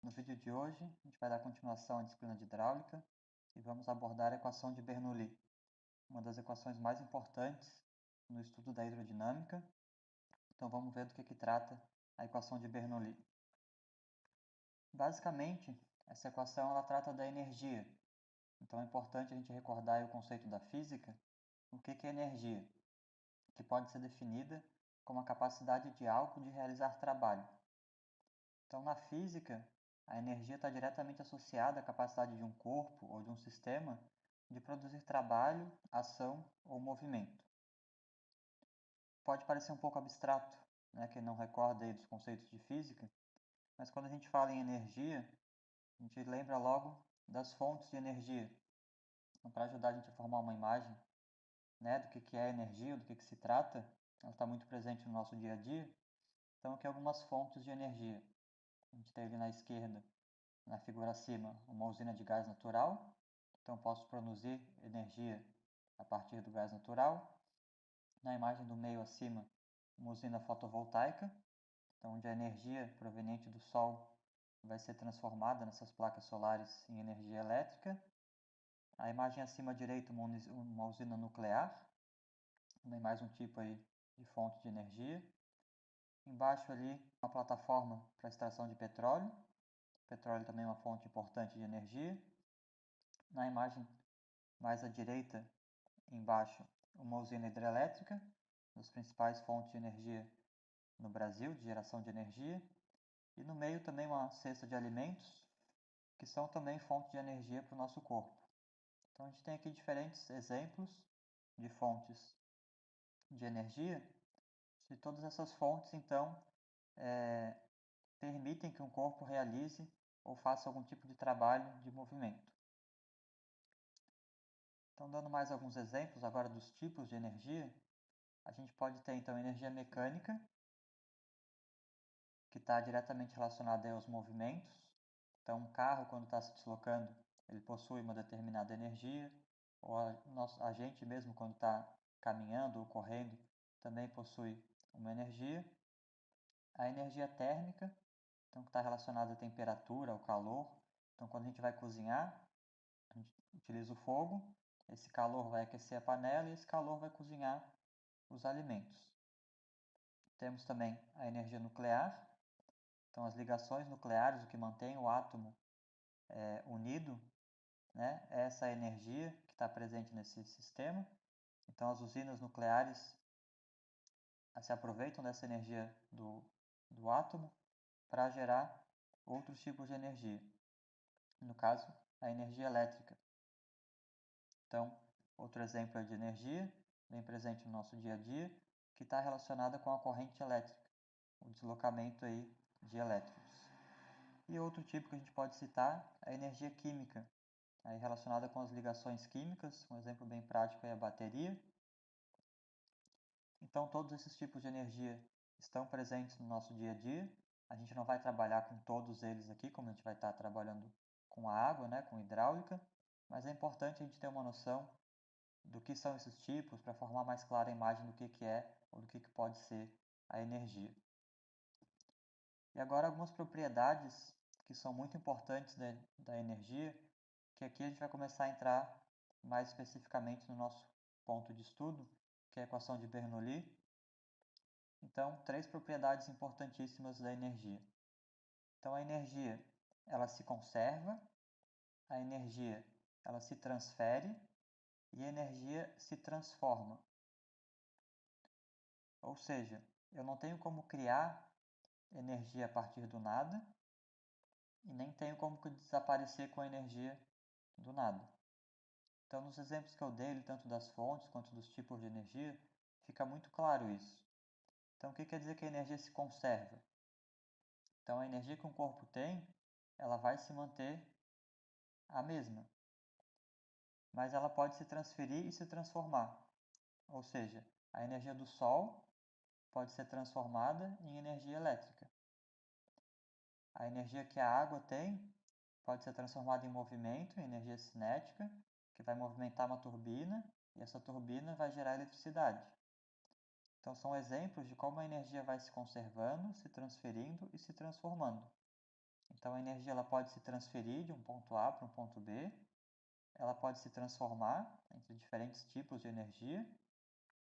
No vídeo de hoje, a gente vai dar continuação à disciplina de hidráulica e vamos abordar a equação de Bernoulli, uma das equações mais importantes no estudo da hidrodinâmica. Então vamos ver do que trata a equação de Bernoulli. Basicamente, essa equação ela trata da energia. Então é importante a gente recordar o conceito da física, o que é energia, que pode ser definida como a capacidade de algo de realizar trabalho. Então, na física, a energia está diretamente associada à capacidade de um corpo ou de um sistema de produzir trabalho, ação ou movimento. Pode parecer um pouco abstrato, né, quem não recorda aí dos conceitos de física, mas quando a gente fala em energia, a gente lembra logo das fontes de energia. Então, para ajudar a gente a formar uma imagem, né, do que é energia, do que se trata, ela está muito presente no nosso dia a dia. Então, aqui algumas fontes de energia. A gente tem ali na esquerda, na figura acima, uma usina de gás natural. Então, posso produzir energia a partir do gás natural. Na imagem do meio acima, uma usina fotovoltaica, então, onde a energia proveniente do sol vai ser transformada nessas placas solares em energia elétrica. A imagem acima à direita, uma usina nuclear, também mais um tipo aí de fonte de energia. Embaixo ali, uma plataforma para extração de petróleo. Petróleo também é uma fonte importante de energia. Na imagem mais à direita, embaixo, uma usina hidrelétrica, das principais fontes de energia no Brasil, de geração de energia. E no meio também uma cesta de alimentos, que são também fonte de energia para o nosso corpo. Então a gente tem aqui diferentes exemplos de fontes de energia. E todas essas fontes, então, permitem que um corpo realize ou faça algum tipo de trabalho de movimento. Então, dando mais alguns exemplos agora dos tipos de energia, a gente pode ter então energia mecânica, que está diretamente relacionada aos movimentos. Então, um carro, quando está se deslocando, ele possui uma determinada energia, ou a gente mesmo, quando está caminhando ou correndo, também possui uma energia. A energia térmica, então, que está relacionada à temperatura, ao calor. Então, quando a gente vai cozinhar, a gente utiliza o fogo, esse calor vai aquecer a panela e esse calor vai cozinhar os alimentos. Temos também a energia nuclear, então as ligações nucleares, o que mantém o átomo unido, né, é essa energia que está presente nesse sistema. Então as usinas nucleares se aproveitam dessa energia do átomo para gerar outros tipos de energia. No caso, a energia elétrica. Então, outro exemplo de energia, bem presente no nosso dia a dia, que está relacionada com a corrente elétrica, o deslocamento aí de elétrons. E outro tipo que a gente pode citar é a energia química, aí relacionada com as ligações químicas, um exemplo bem prático é a bateria. Então, todos esses tipos de energia estão presentes no nosso dia a dia. A gente não vai trabalhar com todos eles aqui, como a gente vai estar trabalhando com a água, né, com hidráulica, mas é importante a gente ter uma noção do que são esses tipos para formar mais clara a imagem do que é ou do que pode ser a energia. E agora algumas propriedades que são muito importantes da energia, que aqui a gente vai começar a entrar mais especificamente no nosso ponto de estudo, que é a equação de Bernoulli. Então, três propriedades importantíssimas da energia. Então, a energia, ela se conserva, a energia, ela se transfere e a energia se transforma. Ou seja, eu não tenho como criar energia a partir do nada e nem tenho como desaparecer com a energia do nada. Então, nos exemplos que eu dei, tanto das fontes quanto dos tipos de energia, fica muito claro isso. Então, o que quer dizer que a energia se conserva? Então, a energia que um corpo tem, ela vai se manter a mesma, mas ela pode se transferir e se transformar. Ou seja, a energia do Sol pode ser transformada em energia elétrica. A energia que a água tem pode ser transformada em movimento, em energia cinética, que vai movimentar uma turbina e essa turbina vai gerar eletricidade. Então, são exemplos de como a energia vai se conservando, se transferindo e se transformando. Então a energia ela pode se transferir de um ponto A para um ponto B, ela pode se transformar entre diferentes tipos de energia.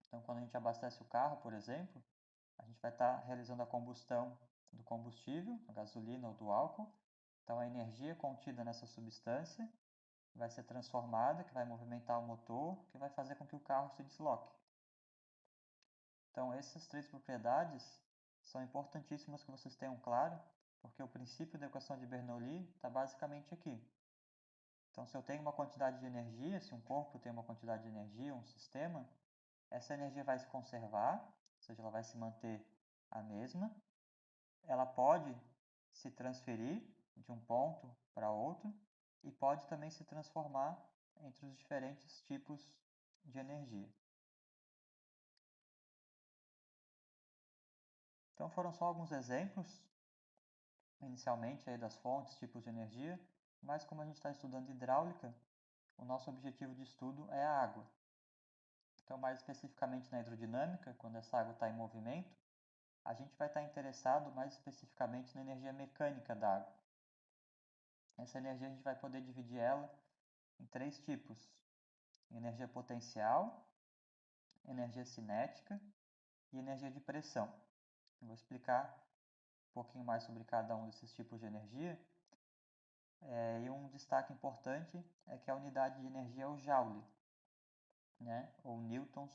Então quando a gente abastece o carro, por exemplo, a gente vai estar realizando a combustão do combustível, a gasolina ou do álcool. Então a energia contida nessa substância vai ser transformada, que vai movimentar o motor, que vai fazer com que o carro se desloque. Então essas três propriedades são importantíssimas que vocês tenham claro, porque o princípio da equação de Bernoulli está basicamente aqui. Então se eu tenho uma quantidade de energia, se um corpo tem uma quantidade de energia, um sistema, essa energia vai se conservar, ou seja, ela vai se manter a mesma. Ela pode se transferir de um ponto para outro e pode também se transformar entre os diferentes tipos de energia. Então foram só alguns exemplos, inicialmente aí das fontes, tipos de energia, mas como a gente está estudando hidráulica, o nosso objetivo de estudo é a água. Então mais especificamente na hidrodinâmica, quando essa água está em movimento, a gente vai estar interessado mais especificamente na energia mecânica da água. Essa energia a gente vai poder dividir ela em três tipos: energia potencial, energia cinética e energia de pressão. Eu vou explicar um pouquinho mais sobre cada um desses tipos de energia. E um destaque importante é que a unidade de energia é o Joule, né? Ou newtons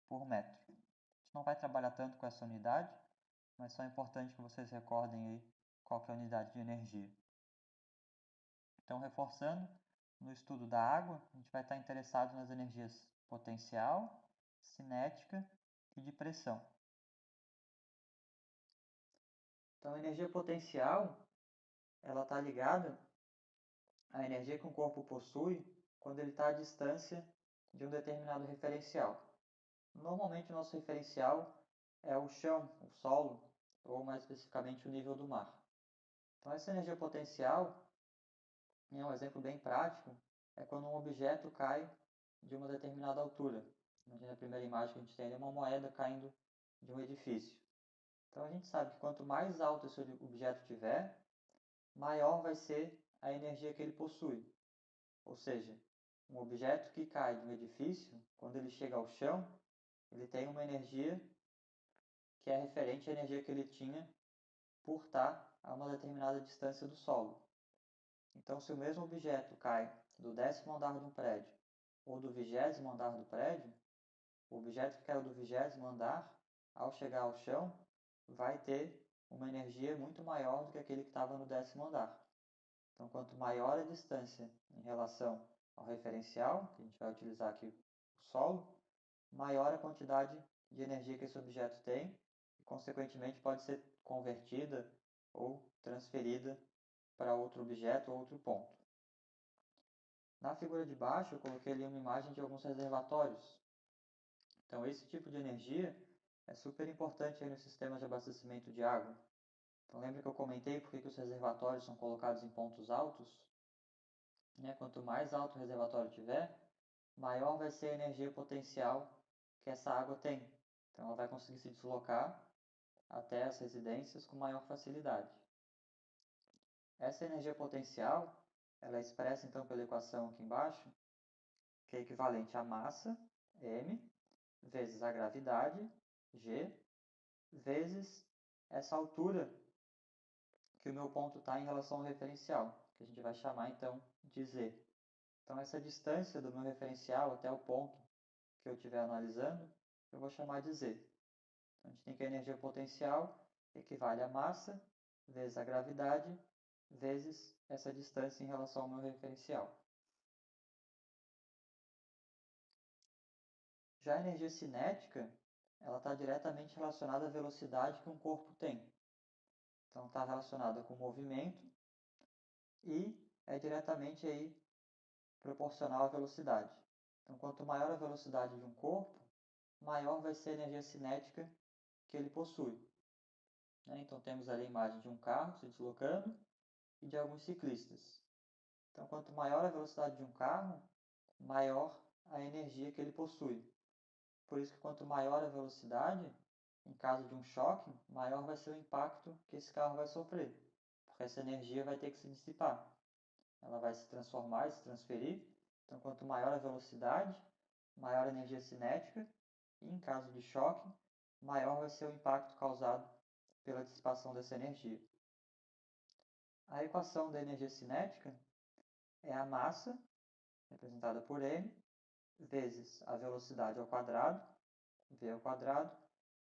por metro. A gente não vai trabalhar tanto com essa unidade, mas só é importante que vocês recordem aí qual que é a unidade de energia. Então, reforçando, no estudo da água, a gente vai estar interessado nas energias potencial, cinética e de pressão. Então, a energia potencial, ela está ligada à energia que um corpo possui quando ele está à distância de um determinado referencial. Normalmente, o nosso referencial é o chão, o solo, ou mais especificamente o nível do mar. Então, essa energia potencial, um exemplo bem prático, é quando um objeto cai de uma determinada altura. Imagina a primeira imagem que a gente tem, é uma moeda caindo de um edifício. Então a gente sabe que quanto mais alto esse objeto tiver, maior vai ser a energia que ele possui. Ou seja, um objeto que cai de um edifício, quando ele chega ao chão, ele tem uma energia que é referente à energia que ele tinha por estar a uma determinada distância do solo. Então, se o mesmo objeto cai do 10º andar de um prédio ou do 20º andar do prédio, o objeto que caiu do 20º andar, ao chegar ao chão, vai ter uma energia muito maior do que aquele que estava no 10º andar. Então, quanto maior a distância em relação ao referencial, que a gente vai utilizar aqui o solo, maior a quantidade de energia que esse objeto tem e, consequentemente, pode ser convertida ou transferida para outro objeto ou outro ponto. Na figura de baixo, eu coloquei ali uma imagem de alguns reservatórios. Então, esse tipo de energia é super importante aí no sistema de abastecimento de água. Então, lembra que eu comentei por que os reservatórios são colocados em pontos altos? Quanto mais alto o reservatório tiver, maior vai ser a energia potencial que essa água tem. Então, ela vai conseguir se deslocar até as residências com maior facilidade. Essa energia potencial, ela é expressa então pela equação aqui embaixo, que é equivalente à massa, m, vezes a gravidade, g, vezes essa altura que o meu ponto está em relação ao referencial, que a gente vai chamar então de z. Então, essa distância do meu referencial até o ponto que eu estiver analisando, eu vou chamar de z. Então, a gente tem que a energia potencial equivale à massa vezes a gravidade vezes essa distância em relação ao meu referencial. Já a energia cinética, ela está diretamente relacionada à velocidade que um corpo tem. Então, está relacionada com o movimento e é diretamente aí proporcional à velocidade. Então, quanto maior a velocidade de um corpo, maior vai ser a energia cinética que ele possui. Então, temos ali a imagem de um carro se deslocando e de alguns ciclistas. Então, quanto maior a velocidade de um carro, maior a energia que ele possui. Por isso que quanto maior a velocidade, em caso de um choque, maior vai ser o impacto que esse carro vai sofrer. porque essa energia vai ter que se dissipar. Ela vai se transformar e se transferir. Então, quanto maior a velocidade, maior a energia cinética, e em caso de choque, maior vai ser o impacto causado pela dissipação dessa energia. A equação da energia cinética é a massa, representada por m, vezes a velocidade ao quadrado, v ao quadrado,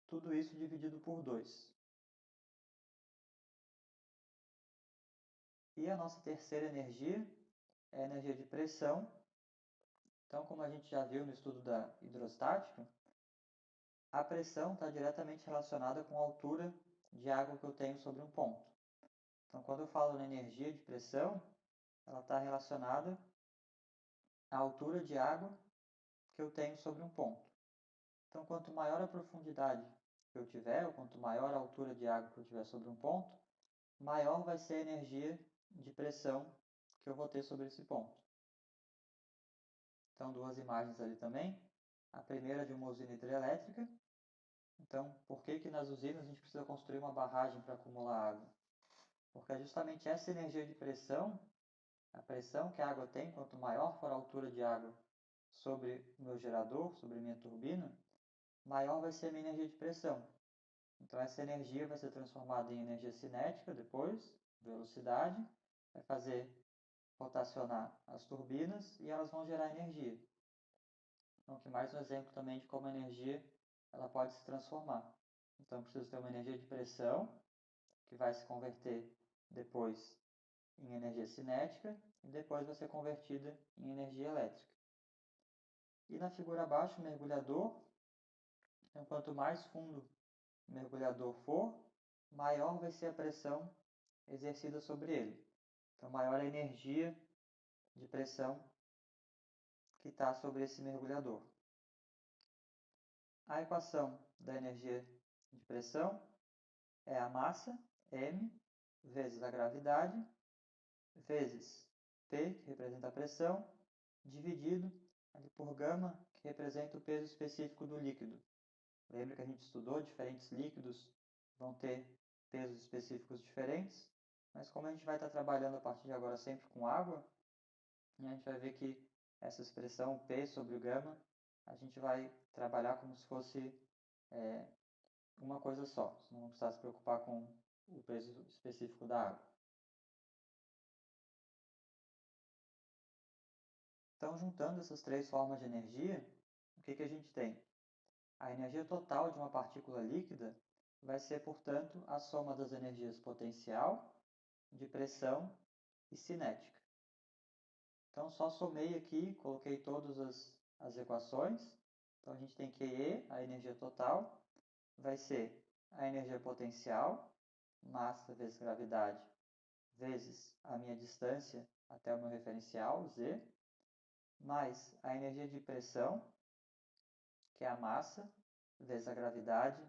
tudo isso dividido por 2. E a nossa terceira energia é a energia de pressão. Então, como a gente já viu no estudo da hidrostática, a pressão está diretamente relacionada com a altura de água que eu tenho sobre um ponto. Então, quando eu falo na energia de pressão, ela está relacionada à altura de água que eu tenho sobre um ponto. Então, quanto maior a profundidade que eu tiver, ou quanto maior a altura de água que eu tiver sobre um ponto, maior vai ser a energia de pressão que eu vou ter sobre esse ponto. Então, duas imagens ali também. A primeira de uma usina hidrelétrica. Então, por que nas usinas a gente precisa construir uma barragem para acumular água? Porque é justamente essa energia de pressão, a pressão que a água tem, quanto maior for a altura de água sobre o meu gerador, sobre a minha turbina, maior vai ser a minha energia de pressão. Então, essa energia vai ser transformada em energia cinética depois, velocidade, vai fazer rotacionar as turbinas e elas vão gerar energia. Então, aqui mais um exemplo também de como a energia ela pode se transformar. Então, eu preciso ter uma energia de pressão, que vai se converter depois em energia cinética e depois vai ser convertida em energia elétrica. E na figura abaixo, o mergulhador. Então, quanto mais fundo o mergulhador for, maior vai ser a pressão exercida sobre ele. Então, maior a energia de pressão que está sobre esse mergulhador. A equação da energia de pressão é a massa, m, vezes a gravidade, vezes P, que representa a pressão, dividido ali por gama, que representa o peso específico do líquido. Lembra que a gente estudou diferentes líquidos vão ter pesos específicos diferentes, mas como a gente vai estar trabalhando a partir de agora sempre com água, a gente vai ver que essa expressão P sobre o gama, a gente vai trabalhar como se fosse uma coisa só, não vamos precisar se preocupar com o peso específico da água. Então, juntando essas três formas de energia, o que a gente tem? A energia total de uma partícula líquida vai ser, portanto, a soma das energias potencial, de pressão e cinética. Então, só somei aqui, coloquei todas as equações. Então, a gente tem que E, a energia total, vai ser a energia potencial, massa vezes gravidade, vezes a minha distância até o meu referencial, Z, mais a energia de pressão, que é a massa, vezes a gravidade,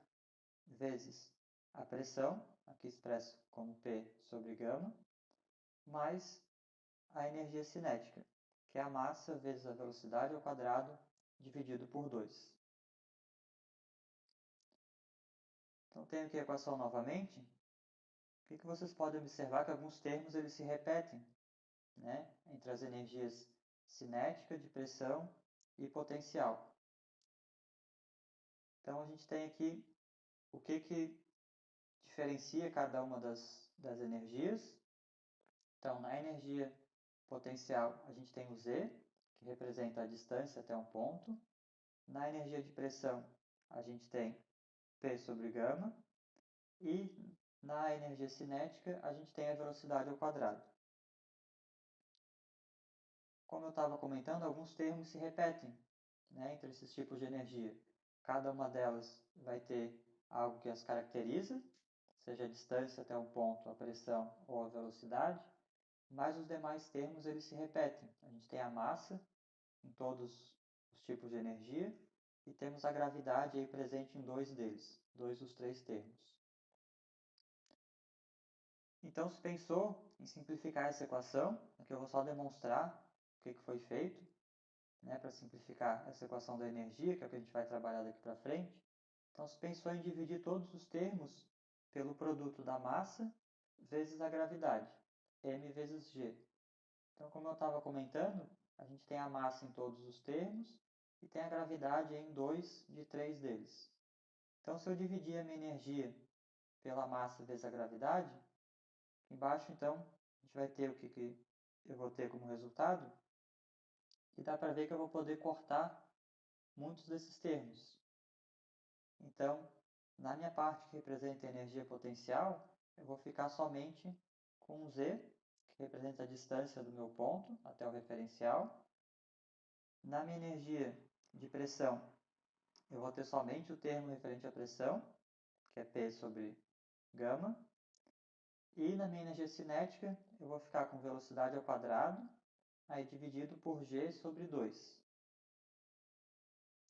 vezes a pressão, aqui expresso como P sobre gama, mais a energia cinética, que é a massa vezes a velocidade ao quadrado, dividido por 2. Então, tenho aqui a equação novamente. O que vocês podem observar que alguns termos eles se repetem, né, entre as energias cinética, de pressão e potencial. Então, a gente tem aqui o que diferencia cada uma das energias. Então, na energia potencial, a gente tem o Z, que representa a distância até um ponto. Na energia de pressão, a gente tem P sobre gama. E na energia cinética, a gente tem a velocidade ao quadrado. Como eu estava comentando, alguns termos se repetem, né, entre esses tipos de energia. Cada uma delas vai ter algo que as caracteriza, seja a distância até um ponto, a pressão ou a velocidade, mas os demais termos eles se repetem. A gente tem a massa em todos os tipos de energia e temos a gravidade aí presente em dois deles, dois dos três termos. Então, se pensou em simplificar essa equação, aqui eu vou só demonstrar o que foi feito, né, para simplificar essa equação da energia, que é o que a gente vai trabalhar daqui para frente. Então, se pensou em dividir todos os termos pelo produto da massa vezes a gravidade, m vezes g. Então, como eu estava comentando, a gente tem a massa em todos os termos e tem a gravidade em 2 de 3 deles. Então, se eu dividir a minha energia pela massa vezes a gravidade, embaixo, então, a gente vai ter o que eu vou ter como resultado. E dá para ver que eu vou poder cortar muitos desses termos. Então, na minha parte que representa a energia potencial, eu vou ficar somente com Z, que representa a distância do meu ponto até o referencial. Na minha energia de pressão, eu vou ter somente o termo referente à pressão, que é P sobre gama. E na minha energia cinética, eu vou ficar com velocidade ao quadrado, aí dividido por G sobre 2.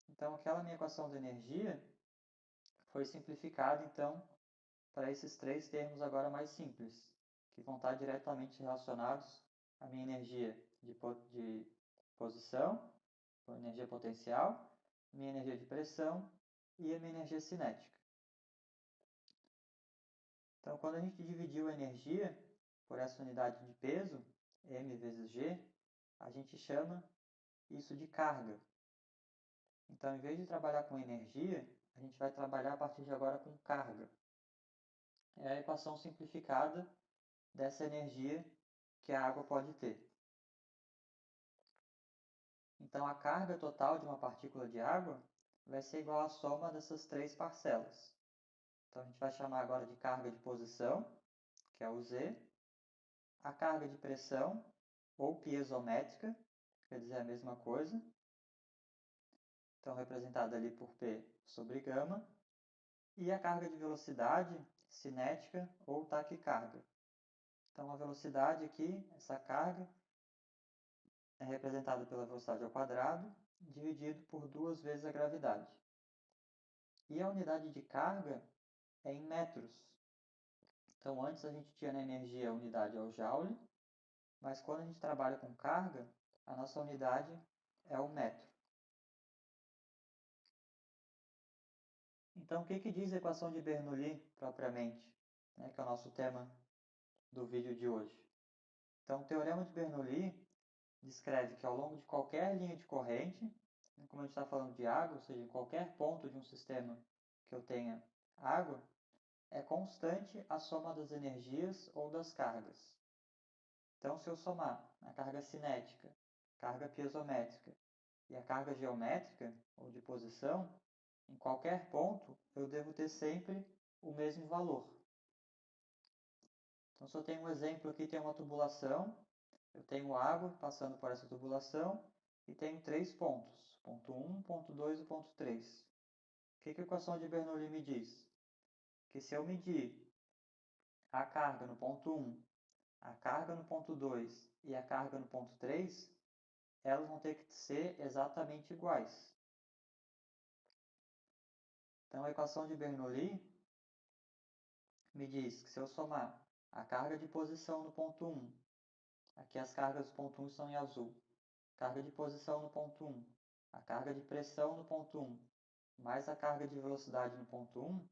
Então, aquela minha equação de energia foi simplificada, então, para esses 3 termos agora mais simples, que vão estar diretamente relacionados à minha energia de posição, a energia potencial, minha energia de pressão e a minha energia cinética. Então, quando a gente dividiu a energia por essa unidade de peso, m vezes g, a gente chama isso de carga. Então, em vez de trabalhar com energia, a gente vai trabalhar a partir de agora com carga. É a equação simplificada dessa energia que a água pode ter. Então, a carga total de uma partícula de água vai ser igual à soma dessas 3 parcelas. Então, a gente vai chamar agora de carga de posição, que é o Z, a carga de pressão, ou piezométrica, quer dizer a mesma coisa, então representada ali por P sobre gama, e a carga de velocidade, cinética ou taquicarga. Então, a velocidade aqui, essa carga, é representada pela velocidade ao quadrado, dividido por 2 vezes a gravidade. E a unidade de carga é em metros. Então, antes a gente tinha na energia a unidade ao joule, mas quando a gente trabalha com carga, a nossa unidade é o metro. Então, o que diz a equação de Bernoulli propriamente, né, que é o nosso tema do vídeo de hoje? Então, o teorema de Bernoulli descreve que ao longo de qualquer linha de corrente, como a gente está falando de água, ou seja, em qualquer ponto de um sistema que eu tenha água, é constante a soma das energias ou das cargas. Então, se eu somar a carga cinética, carga piezométrica e a carga geométrica, ou de posição, em qualquer ponto eu devo ter sempre o mesmo valor. Então, se eu tenho um exemplo aqui, tem uma tubulação, eu tenho água passando por essa tubulação e tenho 3 pontos, ponto 1, ponto 2 e ponto 3. O que a equação de Bernoulli me diz? Que se eu medir a carga no ponto 1, a carga no ponto 2 e a carga no ponto 3, elas vão ter que ser exatamente iguais. Então, a equação de Bernoulli me diz que se eu somar a carga de posição no ponto 1, aqui as cargas do ponto 1 estão em azul, carga de posição no ponto 1, a carga de pressão no ponto 1, mais a carga de velocidade no ponto 1,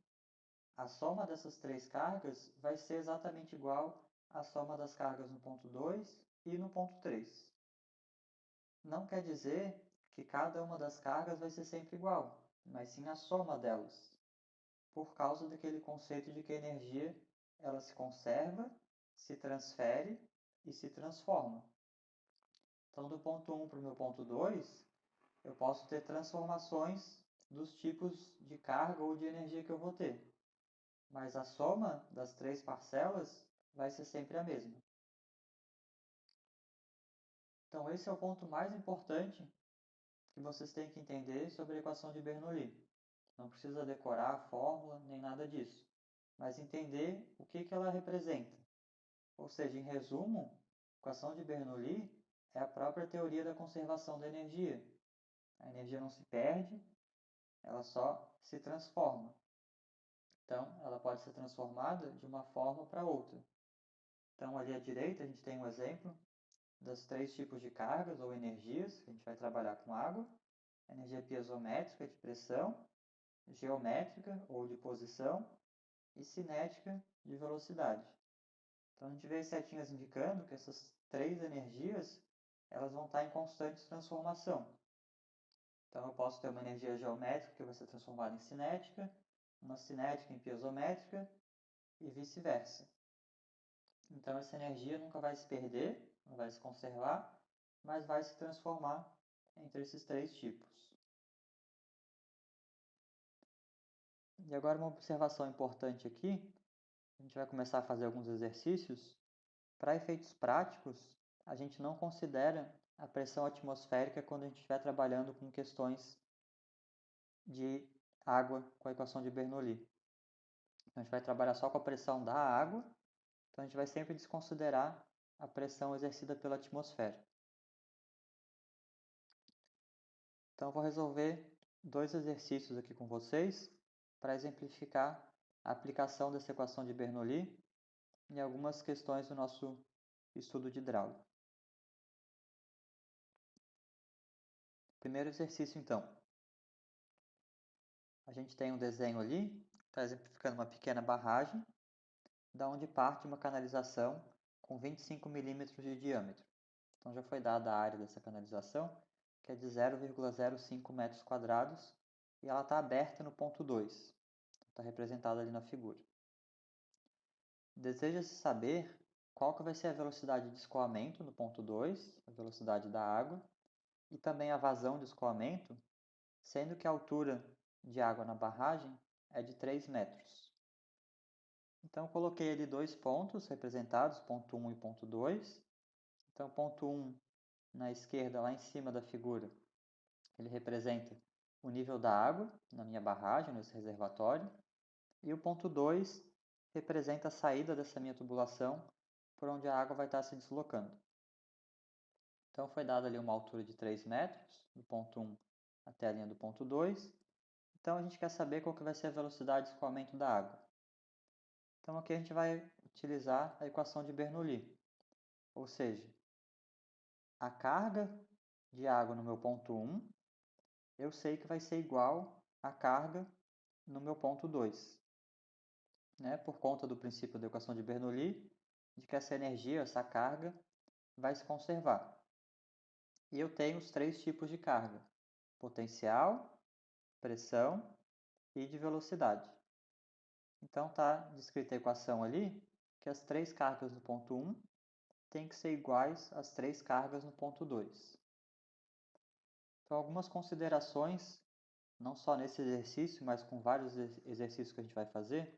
a soma dessas 3 cargas vai ser exatamente igual à soma das cargas no ponto 2 e no ponto 3. Não quer dizer que cada uma das cargas vai ser sempre igual, mas sim a soma delas, por causa daquele conceito de que a energia ela se conserva, se transfere e se transforma. Então, do ponto 1 para o meu ponto 2, eu posso ter transformações dos tipos de carga ou de energia que eu vou ter. Mas a soma das 3 parcelas vai ser sempre a mesma. Então, esse é o ponto mais importante que vocês têm que entender sobre a equação de Bernoulli. Não precisa decorar a fórmula nem nada disso, mas entender o que ela representa. Ou seja, em resumo, a equação de Bernoulli é a própria teoria da conservação da energia. A energia não se perde, ela só se transforma. Então, ela pode ser transformada de uma forma para outra. Então, ali à direita, a gente tem um exemplo dos 3 tipos de cargas ou energias que a gente vai trabalhar com água: energia piezométrica de pressão, geométrica ou de posição e cinética de velocidade. Então, a gente vê as setinhas indicando que essas três energias elas vão estar em constante transformação. Então, eu posso ter uma energia geométrica que vai ser transformada em cinética, uma cinética em piezométrica e vice-versa. Então, essa energia nunca vai se perder, não vai se conservar, mas vai se transformar entre esses três tipos. E agora uma observação importante aqui, a gente vai começar a fazer alguns exercícios. Para efeitos práticos, a gente não considera a pressão atmosférica quando a gente estiver trabalhando com questões de água com a equação de Bernoulli. Então, a gente vai trabalhar só com a pressão da água, então a gente vai sempre desconsiderar a pressão exercida pela atmosfera. Então, eu vou resolver dois exercícios aqui com vocês para exemplificar a aplicação dessa equação de Bernoulli em algumas questões do nosso estudo de hidráulica. Primeiro exercício, então. A gente tem um desenho ali, está exemplificando uma pequena barragem, da onde parte uma canalização com 25 milímetros de diâmetro. Então, já foi dada a área dessa canalização, que é de 0,05 metros quadrados, e ela está aberta no ponto 2. Está representada ali na figura. Deseja-se saber qual que vai ser a velocidade de escoamento no ponto 2, a velocidade da água, e também a vazão de escoamento, sendo que a altura de água na barragem é de 3 metros. Então, coloquei ali dois pontos representados, ponto 1 e ponto 2. Então, ponto 1 na esquerda, lá em cima da figura, ele representa o nível da água na minha barragem, nesse reservatório. E o ponto 2 representa a saída dessa minha tubulação, por onde a água vai estar se deslocando. Então, foi dada ali uma altura de 3 metros, do ponto 1 até a linha do ponto 2. Então, a gente quer saber qual que vai ser a velocidade de escoamento da água. Então, aqui a gente vai utilizar a equação de Bernoulli, ou seja, a carga de água no meu ponto 1, eu sei que vai ser igual à carga no meu ponto 2, né? Por conta do princípio da equação de Bernoulli, de que essa energia, essa carga, vai se conservar. E eu tenho os três tipos de carga: potencial, pressão e de velocidade. Então, está descrita a equação ali, que as três cargas no ponto 1 têm que ser iguais às três cargas no ponto 2. Então, algumas considerações, não só nesse exercício, mas com vários exercícios que a gente vai fazer,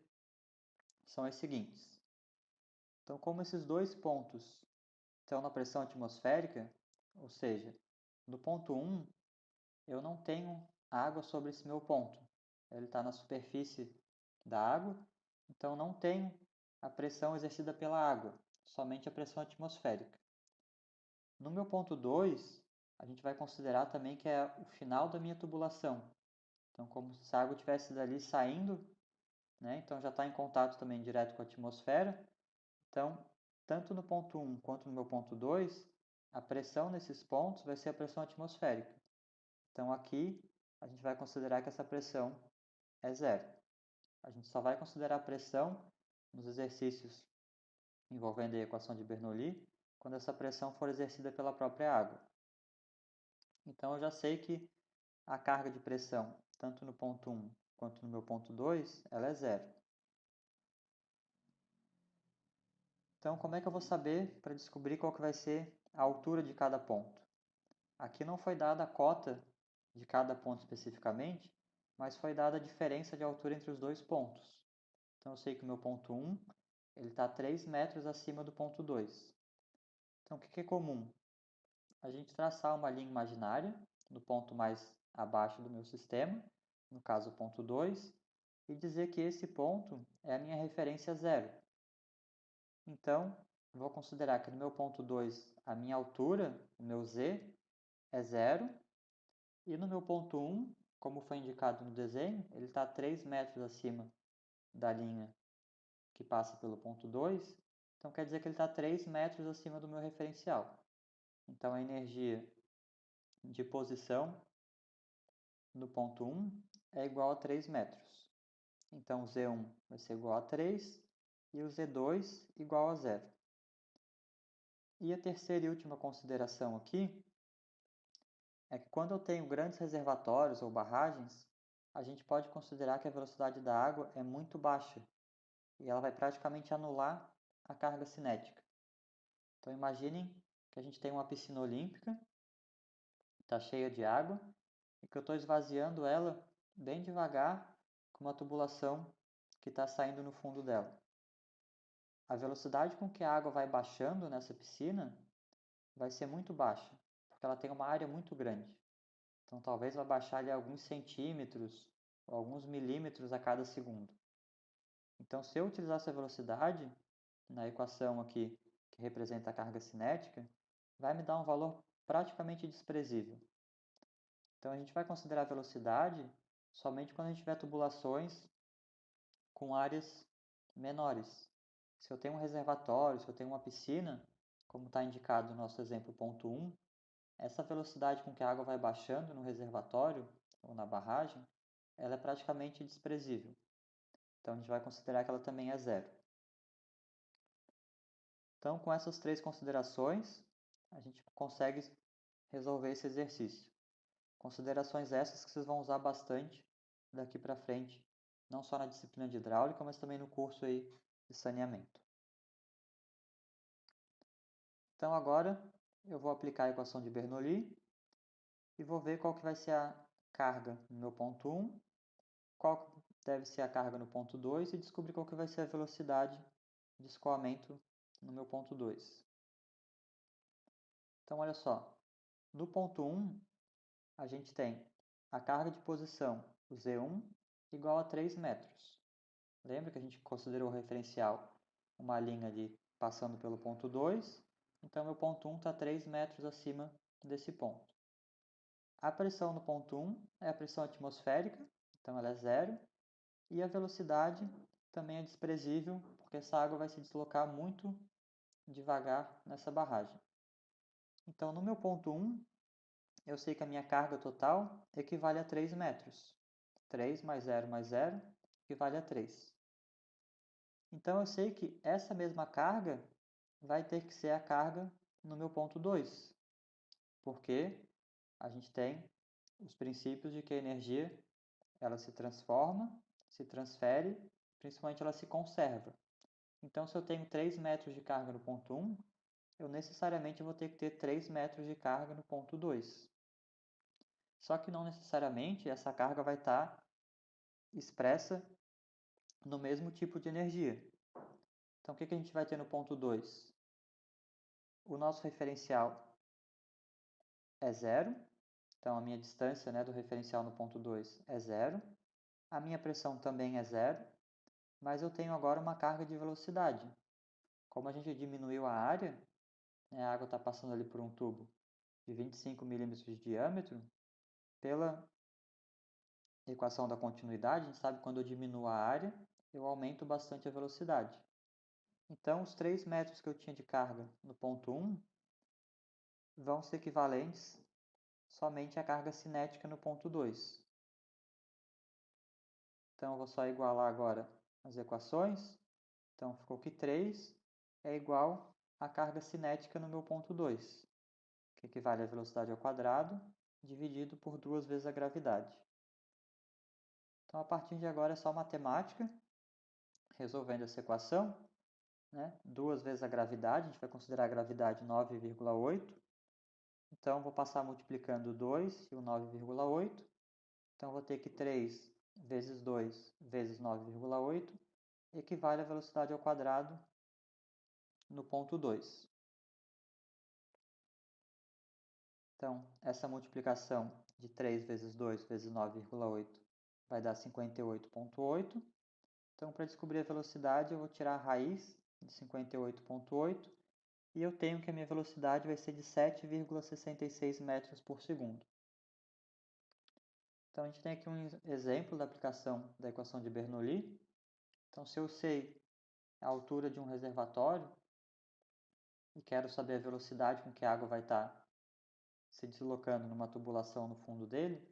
são as seguintes. Então, como esses dois pontos estão na pressão atmosférica, ou seja, no ponto 1, eu não tenho água sobre esse meu ponto. Ele está na superfície da água, então não tenho a pressão exercida pela água, somente a pressão atmosférica. No meu ponto 2, a gente vai considerar também que é o final da minha tubulação. Então, como se a água estivesse dali saindo, né? Então já está em contato também direto com a atmosfera. Então, tanto no ponto 1 quanto no meu ponto 2, a pressão nesses pontos vai ser a pressão atmosférica. Então, aqui a gente vai considerar que essa pressão é zero. A gente só vai considerar a pressão nos exercícios envolvendo a equação de Bernoulli quando essa pressão for exercida pela própria água. Então, eu já sei que a carga de pressão, tanto no ponto 1 quanto no meu ponto 2, ela é zero. Então, como é que eu vou saber para descobrir qual que vai ser a altura de cada ponto? Aqui não foi dada a cota de cada ponto especificamente, mas foi dada a diferença de altura entre os dois pontos. Então, eu sei que o meu ponto 1 está 3 metros acima do ponto 2. Então, o que é comum? A gente traçar uma linha imaginária no ponto mais abaixo do meu sistema, no caso o ponto 2, e dizer que esse ponto é a minha referência zero. Então, vou considerar que no meu ponto 2 a minha altura, o meu z, é zero, e no meu ponto 1, como foi indicado no desenho, ele está 3 metros acima da linha que passa pelo ponto 2, então quer dizer que ele está 3 metros acima do meu referencial. Então, a energia de posição no ponto 1 é igual a 3 metros. Então, o Z1 vai ser igual a 3 e o Z2 igual a 0. E a terceira e última consideração aqui é que quando eu tenho grandes reservatórios ou barragens, a gente pode considerar que a velocidade da água é muito baixa e ela vai praticamente anular a carga cinética. Então imaginem que a gente tem uma piscina olímpica, está cheia de água, e que eu estou esvaziando ela bem devagar com uma tubulação que está saindo no fundo dela. A velocidade com que a água vai baixando nessa piscina vai ser muito baixa, porque ela tem uma área muito grande. Então talvez vai baixar ali alguns centímetros ou alguns milímetros a cada segundo. Então se eu utilizar essa velocidade na equação aqui que representa a carga cinética, vai me dar um valor praticamente desprezível. Então a gente vai considerar a velocidade somente quando a gente tiver tubulações com áreas menores. Se eu tenho um reservatório, se eu tenho uma piscina, como está indicado no nosso exemplo ponto 1, essa velocidade com que a água vai baixando no reservatório ou na barragem, ela é praticamente desprezível. Então a gente vai considerar que ela também é zero. Então, com essas três considerações, a gente consegue resolver esse exercício. Considerações essas que vocês vão usar bastante daqui para frente, não só na disciplina de hidráulica, mas também no curso aí de saneamento. Então agora eu vou aplicar a equação de Bernoulli e vou ver qual que vai ser a carga no meu ponto 1, qual deve ser a carga no ponto 2 e descobrir qual que vai ser a velocidade de escoamento no meu ponto 2. Então olha só, no ponto 1 a gente tem a carga de posição, o Z1, igual a 3 metros. Lembra que a gente considerou o referencial uma linha ali passando pelo ponto 2, então meu ponto 1 está 3 metros acima desse ponto. A pressão no ponto 1 é a pressão atmosférica, então ela é zero, e a velocidade também é desprezível, porque essa água vai se deslocar muito devagar nessa barragem. Então no meu ponto 1, eu sei que a minha carga total equivale a 3 metros. 3 mais 0 equivale a 3. Então eu sei que essa mesma carga vai ter que ser a carga no meu ponto 2, porque a gente tem os princípios de que a energia ela se transforma, se transfere, principalmente ela se conserva. Então se eu tenho 3 metros de carga no ponto 1, eu necessariamente vou ter que ter 3 metros de carga no ponto 2. Só que não necessariamente essa carga vai estar expressa no mesmo tipo de energia. Então, o que a gente vai ter no ponto 2? O nosso referencial é zero, então a minha distância, né, do referencial no ponto 2 é zero. A minha pressão também é zero, mas eu tenho agora uma carga de velocidade. Como a gente diminuiu a área, né, a água está passando ali por um tubo de 25 milímetros de diâmetro, pela equação da continuidade, a gente sabe que quando eu diminuo a área, eu aumento bastante a velocidade. Então, os 3 metros que eu tinha de carga no ponto 1 vão ser equivalentes somente à carga cinética no ponto 2. Então, eu vou só igualar agora as equações. Então, ficou que 3 é igual à carga cinética no meu ponto 2, que equivale à velocidade ao quadrado, dividido por 2 vezes a gravidade. Então, a partir de agora é só matemática, resolvendo essa equação, né? 2 vezes a gravidade, a gente vai considerar a gravidade 9,8. Então, vou passar multiplicando o 2 e o 9,8. Então, vou ter que 3 vezes 2 vezes 9,8 equivale à velocidade ao quadrado no ponto 2. Então, essa multiplicação de 3 vezes 2 vezes 9,8 vai dar 58,8. Então, para descobrir a velocidade, eu vou tirar a raiz de 58,8 e eu tenho que a minha velocidade vai ser de 7,66 metros por segundo. Então, a gente tem aqui um exemplo da aplicação da equação de Bernoulli. Então, se eu sei a altura de um reservatório e quero saber a velocidade com que a água vai estar se deslocando numa tubulação no fundo dele,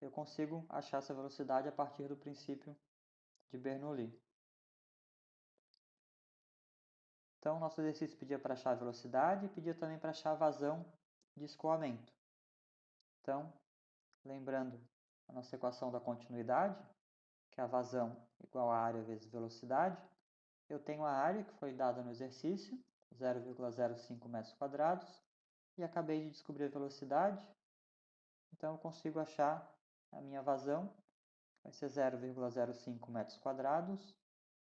eu consigo achar essa velocidade a partir do princípio de Bernoulli. Então, o nosso exercício pedia para achar a velocidade e pedia também para achar a vazão de escoamento. Então, lembrando a nossa equação da continuidade, que é a vazão igual a área vezes velocidade, eu tenho a área que foi dada no exercício, 0,05 metros quadrados, e acabei de descobrir a velocidade, então eu consigo achar a minha vazão, vai ser 0,05 metros quadrados,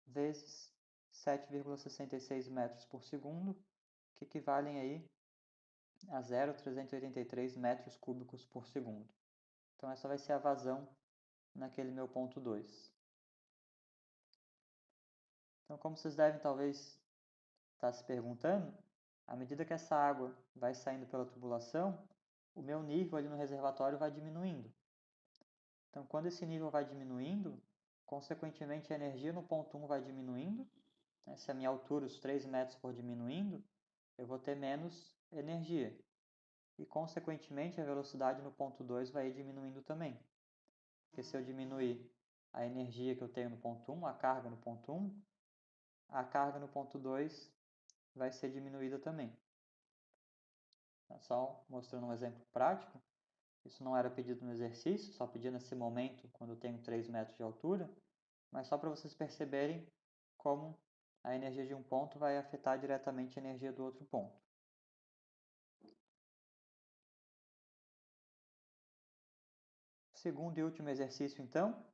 vezes 7,66 metros por segundo, que equivalem aí a 0,383 metros cúbicos por segundo. Então essa vai ser a vazão naquele meu ponto 2. Então, como vocês devem talvez estar se perguntando, à medida que essa água vai saindo pela tubulação, o meu nível ali no reservatório vai diminuindo. Então, quando esse nível vai diminuindo, consequentemente a energia no ponto 1 vai diminuindo. Se a minha altura, os 3 metros, for diminuindo, eu vou ter menos energia. E, consequentemente, a velocidade no ponto 2 vai ir diminuindo também. Porque se eu diminuir a energia que eu tenho no ponto 1, a carga no ponto 1, a carga no ponto 2 vai ser diminuída também. Só mostrando um exemplo prático, isso não era pedido no exercício, só pedia nesse momento, quando eu tenho 3 metros de altura, mas só para vocês perceberem como a energia de um ponto vai afetar diretamente a energia do outro ponto. Segundo e último exercício, então,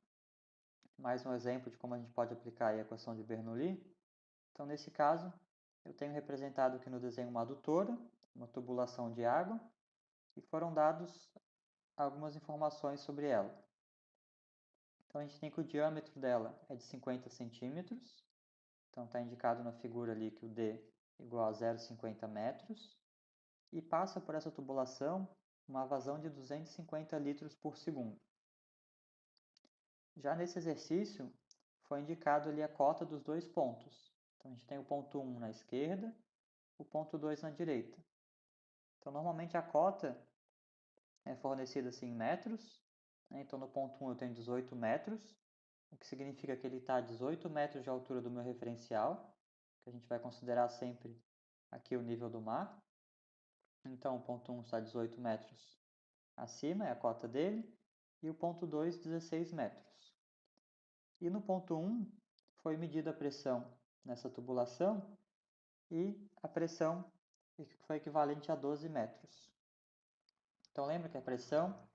mais um exemplo de como a gente pode aplicar a equação de Bernoulli. Então, nesse caso, eu tenho representado aqui no desenho uma adutora, uma tubulação de água, e foram dados algumas informações sobre ela. Então, a gente tem que o diâmetro dela é de 50 centímetros. Então, está indicado na figura ali que o D é igual a 0,50 metros. E passa por essa tubulação uma vazão de 250 litros por segundo. Já nesse exercício, foi indicado ali a cota dos dois pontos. Então, a gente tem o ponto 1 na esquerda, o ponto 2 na direita. Então, normalmente a cota é fornecida assim em metros. Então, no ponto 1 eu tenho 18 metros, o que significa que ele está a 18 metros de altura do meu referencial, que a gente vai considerar sempre aqui o nível do mar. Então, o ponto 1 está a 18 metros acima, é a cota dele, e o ponto 2, 16 metros. E no ponto 1 foi medida a pressão nessa tubulação e a pressão foi equivalente a 12 metros. Então lembra que a pressão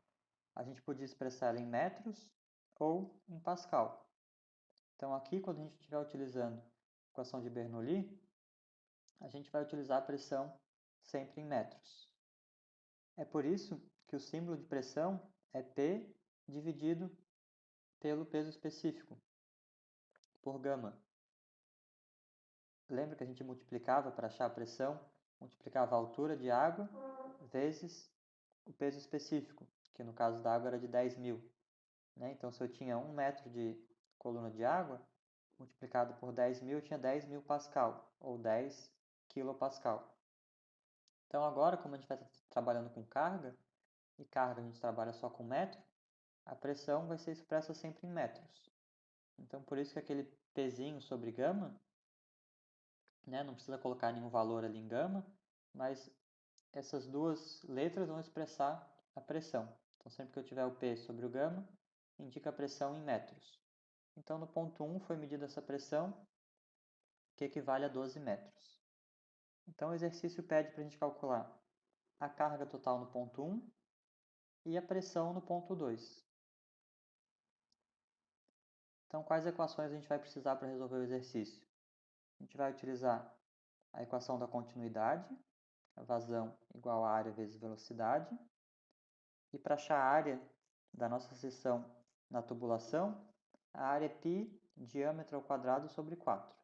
a gente podia expressar ela em metros ou em Pascal. Então aqui, quando a gente estiver utilizando a equação de Bernoulli, a gente vai utilizar a pressão sempre em metros. É por isso que o símbolo de pressão é P dividido pelo peso específico, por gama. Lembra que a gente multiplicava para achar a pressão, multiplicava a altura de água vezes o peso específico, que no caso da água era de 10.000. Então, se eu tinha 1 metro de coluna de água, multiplicado por 10.000, eu tinha 10.000 Pascal, ou 10 quilopascal. Então, agora, como a gente vai estar trabalhando com carga, e carga a gente trabalha só com metro, a pressão vai ser expressa sempre em metros. Então, por isso que aquele pezinho sobre gama, não precisa colocar nenhum valor ali em gama, mas essas duas letras vão expressar a pressão. Então, sempre que eu tiver o P sobre o gama, indica a pressão em metros. Então, no ponto 1 foi medida essa pressão, que equivale a 12 metros. Então, o exercício pede para a gente calcular a carga total no ponto 1 e a pressão no ponto 2. Então, quais equações a gente vai precisar para resolver o exercício? A gente vai utilizar a equação da continuidade, a vazão igual a área vezes velocidade. E para achar a área da nossa seção na tubulação, a área é π diâmetro ao quadrado sobre 4.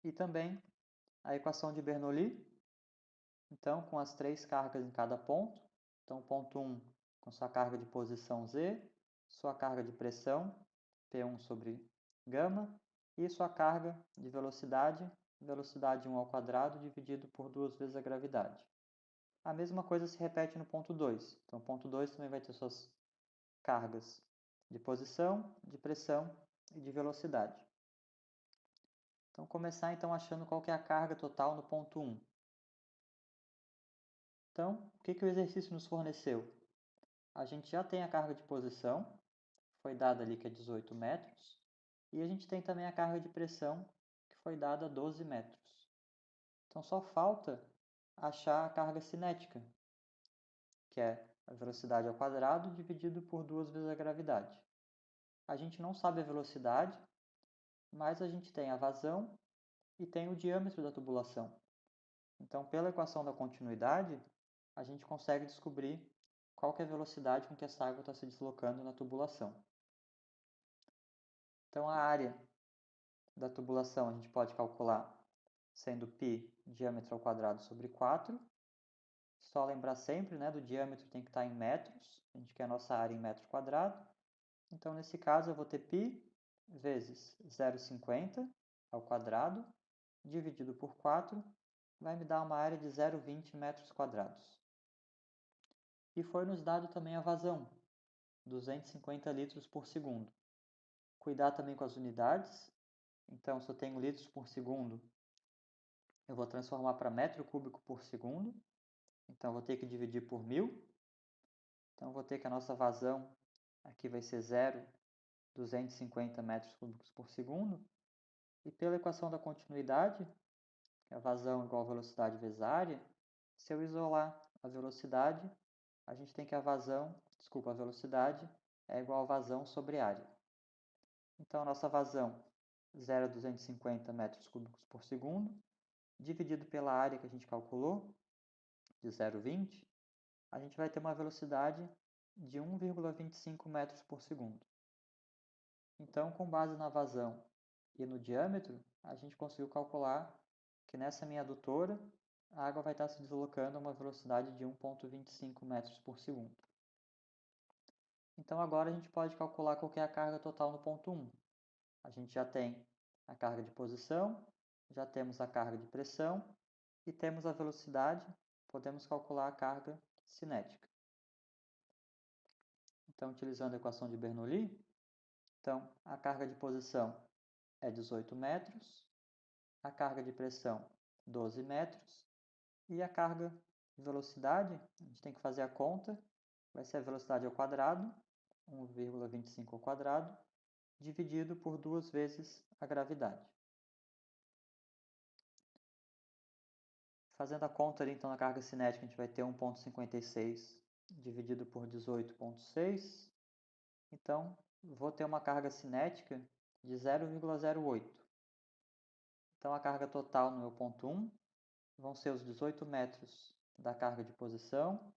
E também a equação de Bernoulli, então com as 3 cargas em cada ponto. Então, ponto 1 com sua carga de posição Z, sua carga de pressão, P1 sobre gama, e sua carga de velocidade, velocidade 1 ao quadrado, dividido por 2 vezes a gravidade. A mesma coisa se repete no ponto 2. Então, o ponto 2 também vai ter suas cargas de posição, de pressão e de velocidade. Então, começar então achando qual que é a carga total no ponto 1. Então, o que o exercício nos forneceu? A gente já tem a carga de posição, foi dada ali que é 18 metros, e a gente tem também a carga de pressão, que foi dada 12 metros. Então, só falta achar a carga cinética, que é a velocidade ao quadrado dividido por 2 vezes a gravidade. A gente não sabe a velocidade, mas a gente tem a vazão e tem o diâmetro da tubulação. Então, pela equação da continuidade, a gente consegue descobrir qual que é a velocidade com que essa água está se deslocando na tubulação. Então, a área da tubulação a gente pode calcular sendo π diâmetro ao quadrado sobre 4. Só lembrar sempre, do diâmetro tem que estar em metros, a gente quer a nossa área em metro quadrado. Então, nesse caso, eu vou ter π vezes 0,50 ao quadrado, dividido por 4, vai me dar uma área de 0,20 metros quadrados. E foi nos dado também a vazão, 250 litros por segundo. Cuidar também com as unidades. Então, se eu tenho litros por segundo, eu vou transformar para metro cúbico por segundo. Então, eu vou ter que dividir por 1000. Então, eu vou ter que a nossa vazão aqui vai ser 0,250 metros cúbicos por segundo. E pela equação da continuidade, que é a vazão igual a velocidade vezes a área, se eu isolar a velocidade, a gente tem que a velocidade é igual a vazão sobre área. Então, a nossa vazão, 0,250 metros cúbicos por segundo, dividido pela área que a gente calculou, de 0,20, a gente vai ter uma velocidade de 1,25 metros por segundo. Então, com base na vazão e no diâmetro, a gente conseguiu calcular que nessa minha adutora, a água vai estar se deslocando a uma velocidade de 1,25 metros por segundo. Então, agora a gente pode calcular qual que é a carga total no ponto 1. A gente já tem a carga de posição, já temos a carga de pressão e temos a velocidade, podemos calcular a carga cinética. Então, utilizando a equação de Bernoulli, então, a carga de posição é 18 metros, a carga de pressão 12 metros e a carga de velocidade, a gente tem que fazer a conta, vai ser a velocidade ao quadrado, 1,25 ao quadrado, dividido por 2 vezes a gravidade. Fazendo a conta ali, então, na carga cinética, a gente vai ter 1,56 dividido por 18,6. Então, vou ter uma carga cinética de 0,08. Então, a carga total no meu ponto 1 vão ser os 18 metros da carga de posição,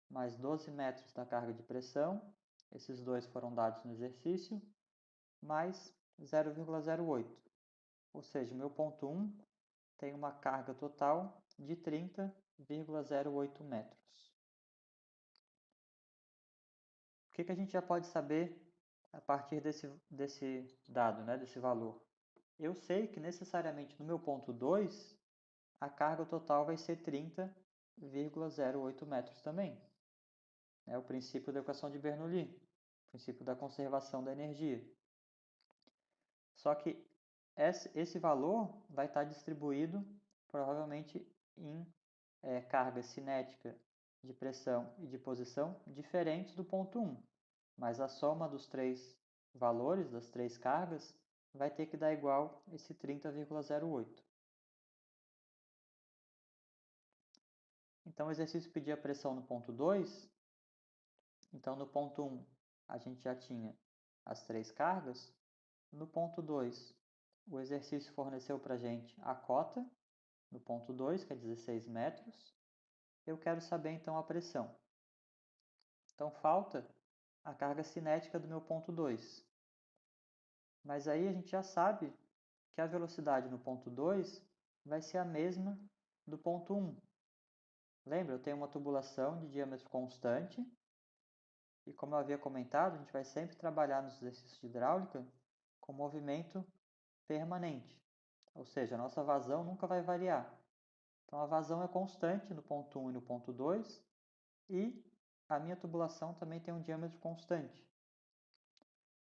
mais 12 metros da carga de pressão. Esses dois foram dados no exercício, mais 0,08. Ou seja, o meu ponto 1 tem uma carga total de 30,08 metros. O que a gente já pode saber a partir desse dado, desse valor? Eu sei que necessariamente no meu ponto 2, a carga total vai ser 30,08 metros também. É o princípio da equação de Bernoulli, o princípio da conservação da energia. Só que esse valor vai estar distribuído provavelmente em carga cinética de pressão e de posição diferentes do ponto 1. Mas a soma dos três valores, das três cargas, vai ter que dar igual esse 30,08. Então, o exercício pedia a pressão no ponto 2. Então, no ponto 1, a gente já tinha as três cargas. No ponto 2, o exercício forneceu para a gente a cota, no ponto 2, que é 16 metros. Eu quero saber, então, a pressão. Então, falta a carga cinética do meu ponto 2. Mas aí a gente já sabe que a velocidade no ponto 2 vai ser a mesma do ponto 1. Lembra, eu tenho uma tubulação de diâmetro constante. E como eu havia comentado, a gente vai sempre trabalhar nos exercícios de hidráulica com movimento permanente. Ou seja, a nossa vazão nunca vai variar. Então, a vazão é constante no ponto 1 e no ponto 2. E a minha tubulação também tem um diâmetro constante.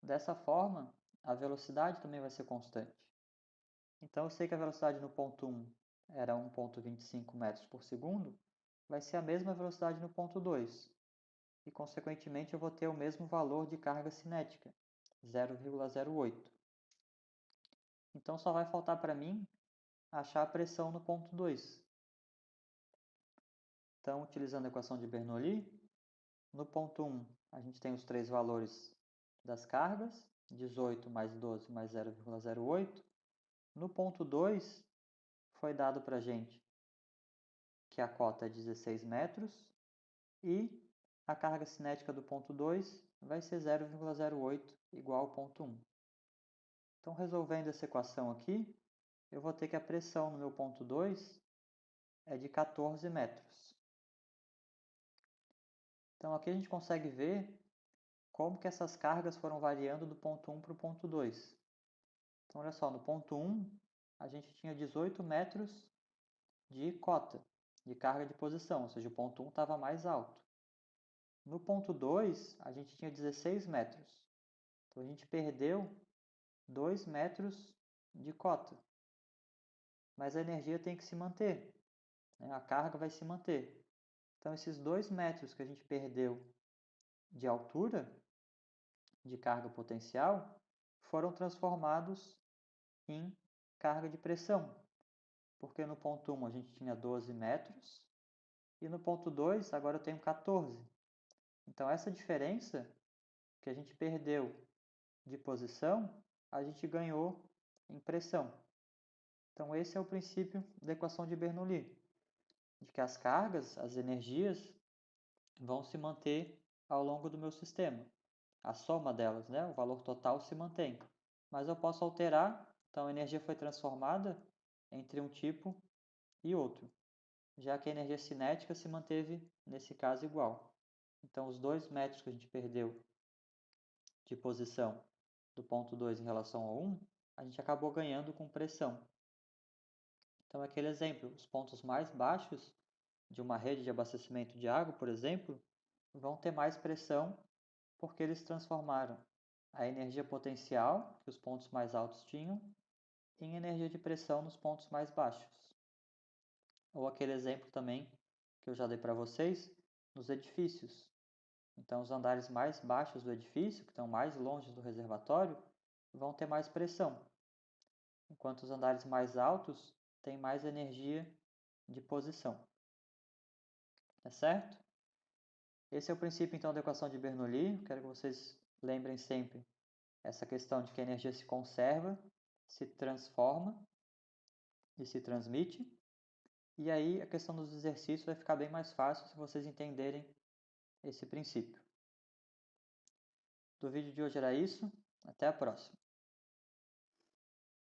Dessa forma, a velocidade também vai ser constante. Então eu sei que a velocidade no ponto 1 era 1,25 metros por segundo, vai ser a mesma velocidade no ponto 2, e consequentemente eu vou ter o mesmo valor de carga cinética, 0,08. Então só vai faltar para mim achar a pressão no ponto 2. Então, utilizando a equação de Bernoulli, no ponto 1 a gente tem os três valores das cargas, 18 mais 12 mais 0,08. No ponto 2 foi dado para a gente que a cota é 16 metros e a carga cinética do ponto 2 vai ser 0,08 igual ao ponto 1. Então, resolvendo essa equação aqui, eu vou ter que a pressão no meu ponto 2 é de 14 metros. Então, aqui a gente consegue ver como que essas cargas foram variando do ponto 1 para o ponto 2. Então, olha só, no ponto 1, a gente tinha 18 metros de cota, de carga de posição, ou seja, o ponto 1 estava mais alto. No ponto 2, a gente tinha 16 metros. Então, a gente perdeu 2 metros de cota. Mas a energia tem que se manter, né? A carga vai se manter. Então, esses 2 metros que a gente perdeu de altura, de carga potencial, foram transformados em carga de pressão. Porque no ponto 1 a gente tinha 12 metros e no ponto 2 agora eu tenho 14. Então, essa diferença que a gente perdeu de posição, a gente ganhou em pressão. Então, esse é o princípio da equação de Bernoulli, de que as cargas, as energias, vão se manter ao longo do meu sistema. A soma delas, né? O valor total se mantém. Mas eu posso alterar, então a energia foi transformada entre um tipo e outro, já que a energia cinética se manteve, nesse caso, igual. Então, os 2 metros que a gente perdeu de posição do ponto 2 em relação ao 1, a gente acabou ganhando com pressão. Então, aquele exemplo, os pontos mais baixos de uma rede de abastecimento de água, por exemplo, vão ter mais pressão porque eles transformaram a energia potencial, que os pontos mais altos tinham, em energia de pressão nos pontos mais baixos. Ou aquele exemplo também que eu já dei para vocês, nos edifícios. Então, os andares mais baixos do edifício, que estão mais longe do reservatório, vão ter mais pressão, enquanto os andares mais altos têm mais energia de posição. Tá certo? Esse é o princípio, então, da equação de Bernoulli. Quero que vocês lembrem sempre essa questão de que a energia se conserva, se transforma e se transmite. E aí a questão dos exercícios vai ficar bem mais fácil se vocês entenderem esse princípio. Do vídeo de hoje era isso. Até a próxima.